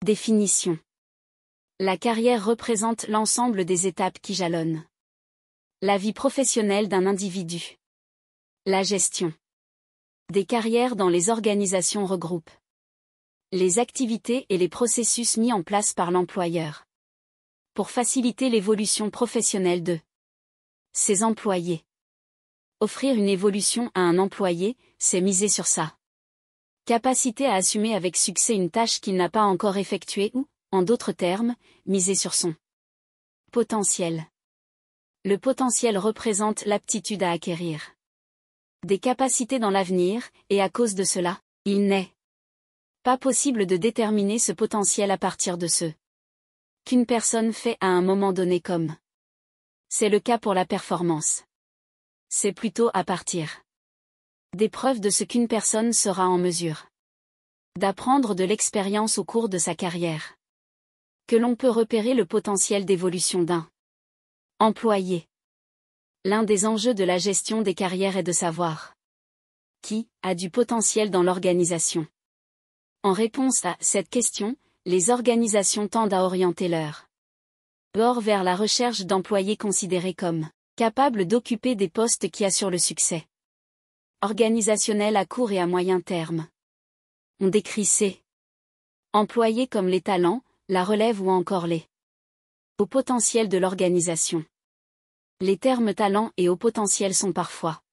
Définition. La carrière représente l'ensemble des étapes qui jalonnent la vie professionnelle d'un individu. La gestion des carrières dans les organisations regroupe les activités et les processus mis en place par l'employeur pour faciliter l'évolution professionnelle de ses employés. Offrir une évolution à un employé, c'est miser sur sa capacité à assumer avec succès une tâche qu'il n'a pas encore effectuée ou, en d'autres termes, miser sur son potentiel. Le potentiel représente l'aptitude à acquérir des capacités dans l'avenir, et à cause de cela, il n'est pas possible de déterminer ce potentiel à partir de ce qu'une personne fait à un moment donné comme c'est le cas pour la performance. C'est plutôt à partir des preuves de ce qu'une personne sera en mesure d'apprendre de l'expérience au cours de sa carrière que l'on peut repérer le potentiel d'évolution d'un employé. L'un des enjeux de la gestion des carrières est de savoir qui a du potentiel dans l'organisation. En réponse à cette question, les organisations tendent à orienter leur bord vers la recherche d'employés considérés comme capables d'occuper des postes qui assurent le succès organisationnel à court et à moyen terme. On décrit ces employés comme les talents, la relève ou encore les hauts potentiels de l'organisation. Les termes talent et haut potentiel sont parfois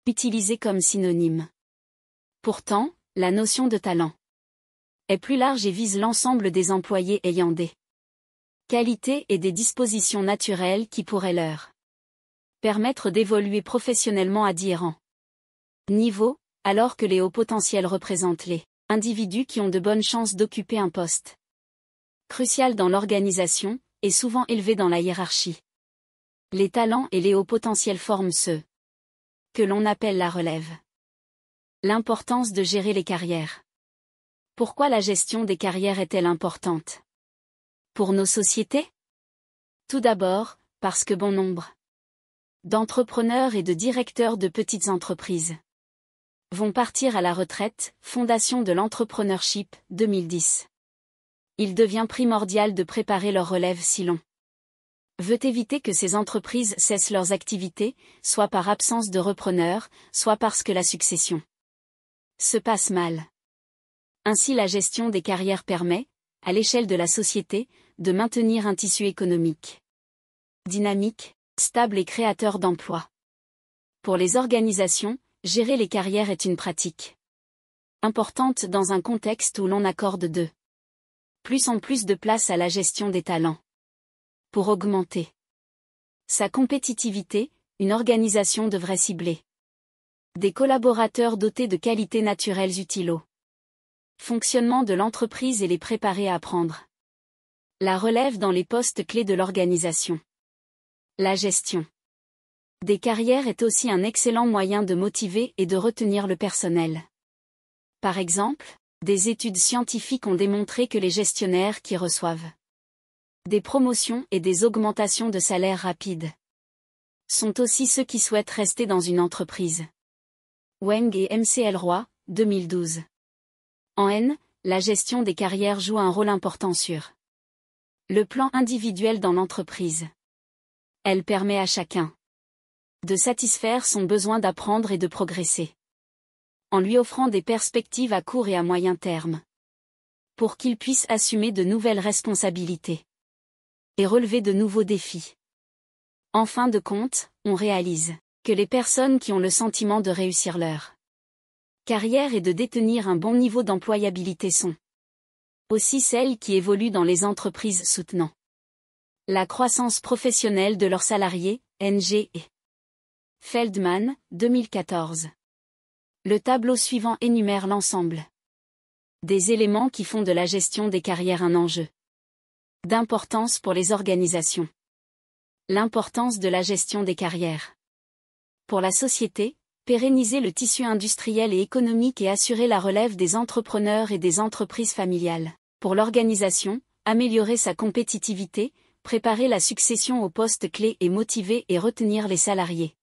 utilisés comme synonymes. Pourtant, la notion de talent est plus large et vise l'ensemble des employés ayant des qualités et des dispositions naturelles qui pourraient leur permettre d'évoluer professionnellement à différents niveaux, alors que les hauts potentiels représentent les individus qui ont de bonnes chances d'occuper un poste crucial dans l'organisation, et souvent élevé dans la hiérarchie. Les talents et les hauts potentiels forment ceux que l'on appelle la relève. L'importance de gérer les carrières. Pourquoi la gestion des carrières est-elle importante pour nos sociétés? Tout d'abord, parce que bon nombre d'entrepreneurs et de directeurs de petites entreprises vont partir à la retraite, Fondation de l'entrepreneurship, 2010. Il devient primordial de préparer leur relève si l'on veut éviter que ces entreprises cessent leurs activités, soit par absence de repreneurs, soit parce que la succession se passe mal. Ainsi la gestion des carrières permet, à l'échelle de la société, de maintenir un tissu économique dynamique, stable et créateur d'emplois. Pour les organisations, gérer les carrières est une pratique importante dans un contexte où l'on accorde de plus en plus de place à la gestion des talents. Pour augmenter sa compétitivité, une organisation devrait cibler des collaborateurs dotés de qualités naturelles utiles au fonctionnement de l'entreprise et les préparer à prendre la relève dans les postes clés de l'organisation. La gestion des carrières est aussi un excellent moyen de motiver et de retenir le personnel. Par exemple, des études scientifiques ont démontré que les gestionnaires qui reçoivent des promotions et des augmentations de salaire rapides sont aussi ceux qui souhaitent rester dans une entreprise. Weng et MCL Roy, 2012. En N, la gestion des carrières joue un rôle important sur le plan individuel dans l'entreprise. Elle permet à chacun de satisfaire son besoin d'apprendre et de progresser, en lui offrant des perspectives à court et à moyen terme, pour qu'il puisse assumer de nouvelles responsabilités et relever de nouveaux défis. En fin de compte, on réalise que les personnes qui ont le sentiment de réussir leur carrière et de détenir un bon niveau d'employabilité sont aussi celles qui évoluent dans les entreprises soutenant la croissance professionnelle de leurs salariés, NG et Feldman, 2014. Le tableau suivant énumère l'ensemble des éléments qui font de la gestion des carrières un enjeu d'importance pour les organisations. L'importance de la gestion des carrières. Pour la société, pérenniser le tissu industriel et économique et assurer la relève des entrepreneurs et des entreprises familiales. Pour l'organisation, améliorer sa compétitivité, préparer la succession aux postes clés et motiver et retenir les salariés.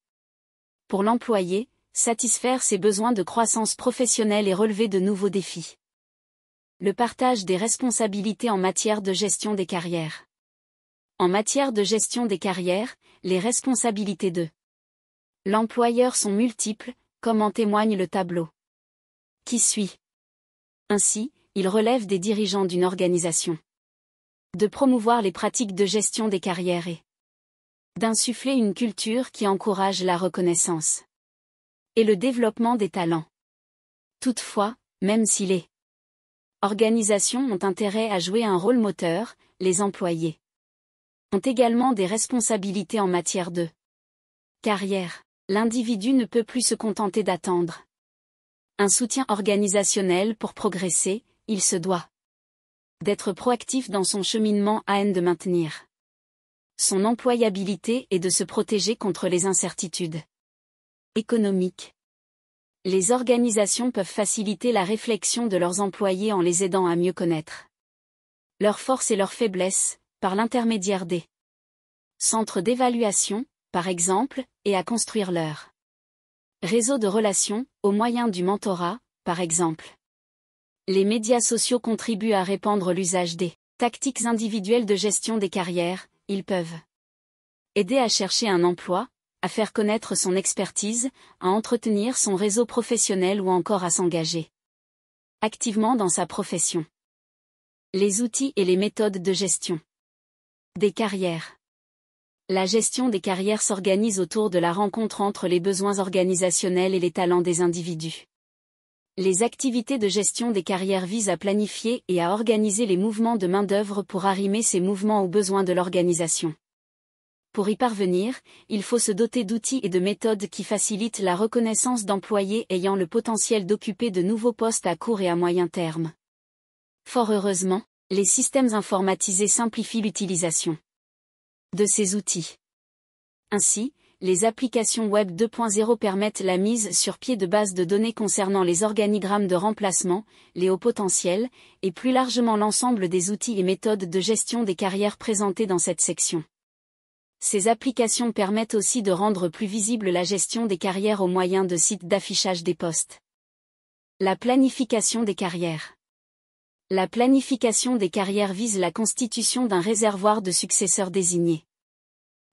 Pour l'employé, satisfaire ses besoins de croissance professionnelle et relever de nouveaux défis. Le partage des responsabilités en matière de gestion des carrières. En matière de gestion des carrières, les responsabilités de l'employeur sont multiples, comme en témoigne le tableau qui suit. Ainsi, il relève des dirigeants d'une organisation de promouvoir les pratiques de gestion des carrières et d'insuffler une culture qui encourage la reconnaissance et le développement des talents. Toutefois, même si les organisations ont intérêt à jouer un rôle moteur, les employés ont également des responsabilités en matière de carrière. L'individu ne peut plus se contenter d'attendre un soutien organisationnel pour progresser, il se doit d'être proactif dans son cheminement afin de maintenir son employabilité et de se protéger contre les incertitudes économiques. Les organisations peuvent faciliter la réflexion de leurs employés en les aidant à mieux connaître leurs forces et leurs faiblesses, par l'intermédiaire des centres d'évaluation, par exemple, et à construire leur réseau de relations, au moyen du mentorat, par exemple. Les médias sociaux contribuent à répandre l'usage des tactiques individuelles de gestion des carrières, ils peuvent aider à chercher un emploi, à faire connaître son expertise, à entretenir son réseau professionnel ou encore à s'engager activement dans sa profession. Les outils et les méthodes de gestion des carrières. La gestion des carrières s'organise autour de la rencontre entre les besoins organisationnels et les talents des individus. Les activités de gestion des carrières visent à planifier et à organiser les mouvements de main-d'œuvre pour arrimer ces mouvements aux besoins de l'organisation. Pour y parvenir, il faut se doter d'outils et de méthodes qui facilitent la reconnaissance d'employés ayant le potentiel d'occuper de nouveaux postes à court et à moyen terme. Fort heureusement, les systèmes informatisés simplifient l'utilisation de ces outils. Ainsi, les applications Web 2.0 permettent la mise sur pied de bases de données concernant les organigrammes de remplacement, les hauts potentiels, et plus largement l'ensemble des outils et méthodes de gestion des carrières présentés dans cette section. Ces applications permettent aussi de rendre plus visible la gestion des carrières au moyen de sites d'affichage des postes. La planification des carrières. La planification des carrières vise la constitution d'un réservoir de successeurs désignés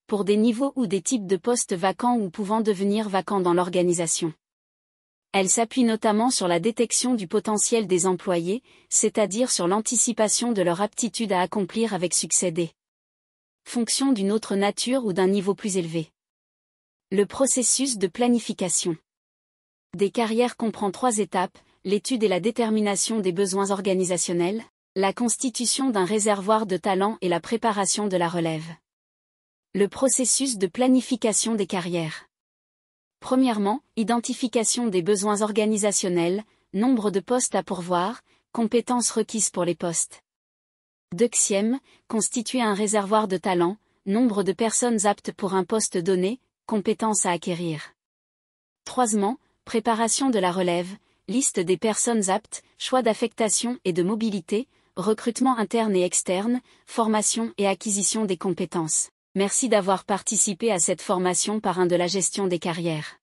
pour des niveaux ou des types de postes vacants ou pouvant devenir vacants dans l'organisation. Elle s'appuie notamment sur la détection du potentiel des employés, c'est-à-dire sur l'anticipation de leur aptitude à accomplir avec succès des fonctions d'une autre nature ou d'un niveau plus élevé. Le processus de planification des carrières comprend 3 étapes: l'étude et la détermination des besoins organisationnels, la constitution d'un réservoir de talents et la préparation de la relève. Le processus de planification des carrières. Premièrement, identification des besoins organisationnels, nombre de postes à pourvoir, compétences requises pour les postes. Deuxième, constituer un réservoir de talents, nombre de personnes aptes pour un poste donné, compétences à acquérir. Troisièmement, préparation de la relève, liste des personnes aptes, choix d'affectation et de mobilité, recrutement interne et externe, formation et acquisition des compétences. Merci d'avoir participé à cette formation par un de la gestion des carrières.